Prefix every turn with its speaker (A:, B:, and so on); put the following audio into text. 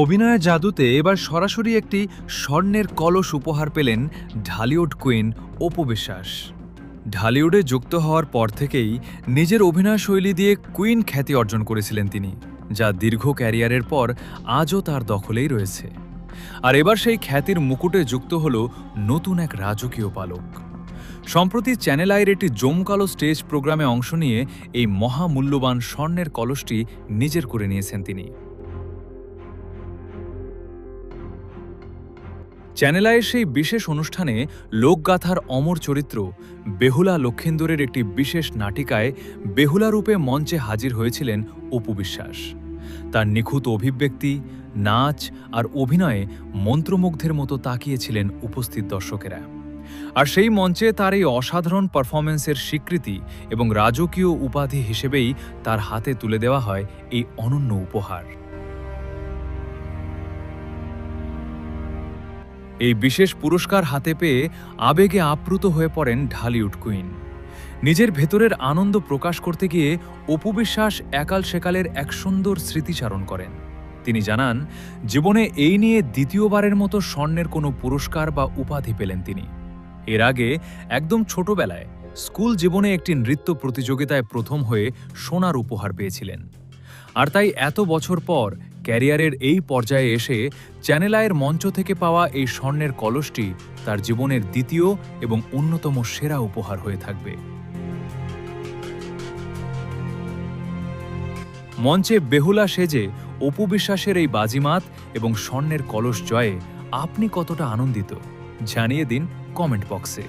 A: অভিনয়ের জাদুতে এবার সরাসরি একটি স্বর্ণের কলস উপহার পেলেন ঢালিউড কুইন অপু বিশ্বাস। ঢালিউডে যুক্ত হওয়ার পর থেকেই নিজের অভিনয় শৈলী দিয়ে কুইন খ্যাতি অর্জন করেছিলেন তিনি, যা দীর্ঘ ক্যারিয়ারের পর আজও তার দখলেই রয়েছে। আর এবার সেই খ্যাতির মুকুটে যুক্ত হল নতুন এক রাজকীয় পালক। সম্প্রতি চ্যানেল আইয়ের একটি জমকালো স্টেজ প্রোগ্রামে অংশ নিয়ে এই মহামূল্যবান স্বর্ণের কলসটি নিজের করে নিয়েছেন তিনি। চ্যানেল আইয়ের সেই বিশেষ অনুষ্ঠানে লোকগাথার অমর চরিত্র বেহুলা লক্ষীন্দরের একটি বিশেষ নাটিকায় বেহুলা রূপে মঞ্চে হাজির হয়েছিলেন অপু বিশ্বাস। তার নিখুঁত অভিব্যক্তি, নাচ আর অভিনয়ে মন্ত্রমুগ্ধের মতো তাকিয়েছিলেন উপস্থিত দর্শকেরা। আর সেই মঞ্চে তার এই অসাধারণ পারফরমেন্সের স্বীকৃতি এবং রাজকীয় উপাধি হিসেবেই তার হাতে তুলে দেওয়া হয় এই অনন্য উপহার। এই বিশেষ পুরস্কার হাতে পেয়ে আবেগে আপ্লুত হয়ে পড়েন ঢালিউড কুইন। নিজের ভেতরের আনন্দ প্রকাশ করতে গিয়ে অপু বিশ্বাস একাল সেকালের এক সুন্দর স্মৃতিচারণ করেন। তিনি জানান, জীবনে এই নিয়ে দ্বিতীয়বারের মতো স্বর্ণের কোনো পুরস্কার বা উপাধি পেলেন তিনি। এর আগে একদম ছোটবেলায় স্কুল জীবনে একটি নৃত্য প্রতিযোগিতায় প্রথম হয়ে সোনার উপহার পেয়েছিলেন। আর তাই এত বছর পর ক্যারিয়ারের এই পর্যায়ে এসে চ্যানেল আইয়ের মঞ্চ থেকে পাওয়া এই স্বর্ণের কলসটি তার জীবনের দ্বিতীয় এবং অন্যতম সেরা উপহার হয়ে থাকবে। মঞ্চে বেহুলা সেজে অপু বিশ্বাসের এই বাজিমাত এবং স্বর্ণের কলস জয়ে আপনি কতটা আনন্দিত জানিয়ে দিন কমেন্ট বক্সে।